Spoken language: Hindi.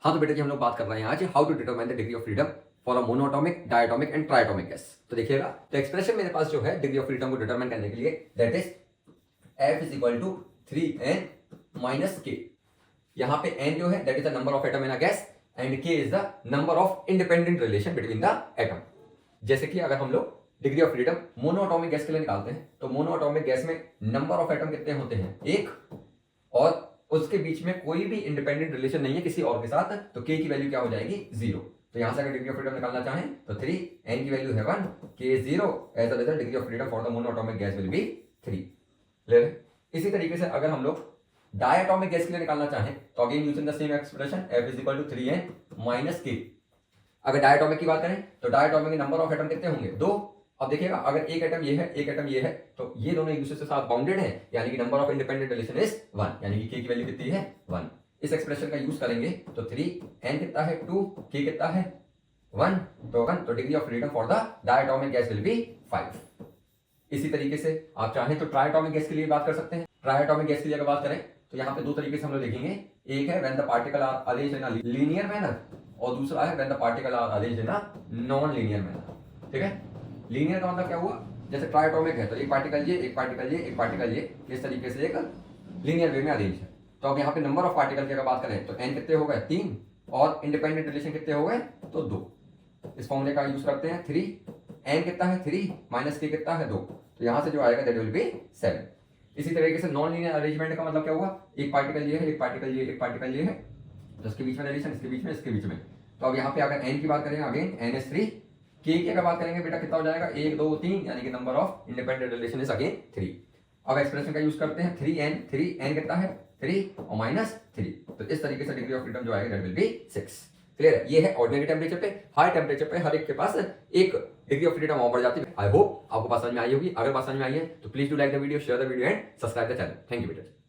हाँ तो बेटा जी हम लोग बात कर रहे हैं आज how to determine the degree of freedom for a monoatomic, diatomic and triatomic gas. तो देखिएगा, तो एक्सप्रेशन मेरे पास जो है डिग्री ऑफ फ्रीडम को डिटरमाइन करने के लिए that is F is equal to 3n minus k। यहाँ पे n जो है that is the number of atom in a gas and k is the number of independent relation between the atom. जैसे कि अगर हम लोग degree of freedom monoatomic gas के लिए निकालते हैं तो मोनोएटॉमिक गैस में नंबर ऑफ एटम कितने होते हैं? एक, और उसके बीच में कोई भी इंडिपेंडेंट रिलेशन नहीं है किसी और के साथ, तो k की वैल्यू क्या हो जाएगी? 0। तो यहां से अगर डिग्री ऑफ फ्रीडम निकालना चाहें तो 3, n की वैल्यू है 1, k 0, as a result degree of freedom for the monoatomic gas will be 3। Clear? इसी तरीके से अगर हम लोग डायटोमिक गैस के लिए निकालना चाहें तो again using the same expression F is equal to 3n minus k। अगर डायटोमिक की बात करें तो डायटोमिक के नंबर ऑफ एटम कितने होंगे? 2। अब देखिएगा, अगर एक एटम ये है, एक एटम ये है, तो ये दोनों एक दूसरे के साथ बाउंडेड है, यानी कि number of independent relation is 1, यानी कि k की वैल्यू कितनी है? 1। इस एक्सप्रेशन का यूज करेंगे तो 3, n कितना है? 2, k कितना है? 1, तो 1, तो degree of freedom for the diatomic gas will B 5। इसी तरीके से आप चाहें तो ट्राइटोमिक गैस के लिए बात कर सकते हैं। ट्राइटोमिक गैस के लिए अगर बात करें तो यहाँ पे दो तरीके से हम लोग देखेंगे। एक है when the particle are arranged in a linear manner, और दूसरा है when the particle are arranged in a non linear manner. ठीक है? लीनियर का मतलब क्या हुआ? जैसे ट्राइटोमिक है तो एक पार्टिकल ये, एक पार्टिकल ये, एक पार्टिकल ये, इस तरीके से एक लीनियर वे में अरेंज है। तो अब यहाँ पे नंबर ऑफ पार्टिकल की अगर बात करें तो n कितने हो गए? 3, और इंडिपेंडेंट रिलेशन कितने हो गए? तो 2। इस फॉर्मूले का यूज करते हैं 3, n कितना है? 3 माइनस k कितना है? 2। तो यहाँ से जो आएगा दैट विल बी 7। इसी तरीके से नॉन लीनियर अरेंजमेंट का मतलब क्या हुआ? एक पार्टिकल ये है, एक पार्टिकल ये, एक पार्टिकल ये है, तो इसके बीच में रिलेशन, इसके बीच में, इसके बीच में। तो अब यहाँ पे अगर n की बात करें अगेन n is 3, k की अगर बात करेंगे बेटा कितना हो जाएगा? 1, 2, 3, यानी कि number of independent relation is again 3। अब एक्सप्रेशन का यूज करते हैं 3n कितना है? 3 और माइनस 3। तो इस तरीके से डिग्री ऑफ फ्रीडम जो आएगा दैट विल बी 6। क्लियर है? ये है ऑर्डिनरी टेम्परेचर पे। हाई टेम्परेचर पे हर एक के पास एक डिग्री ऑफ फ्रीडम और बढ़ जाती है। आई होप आपको बात समझ में आई होगी। अगर बात समझ में आई है तो please do like the video, share the video and subscribe the channel. Thank you बेटा।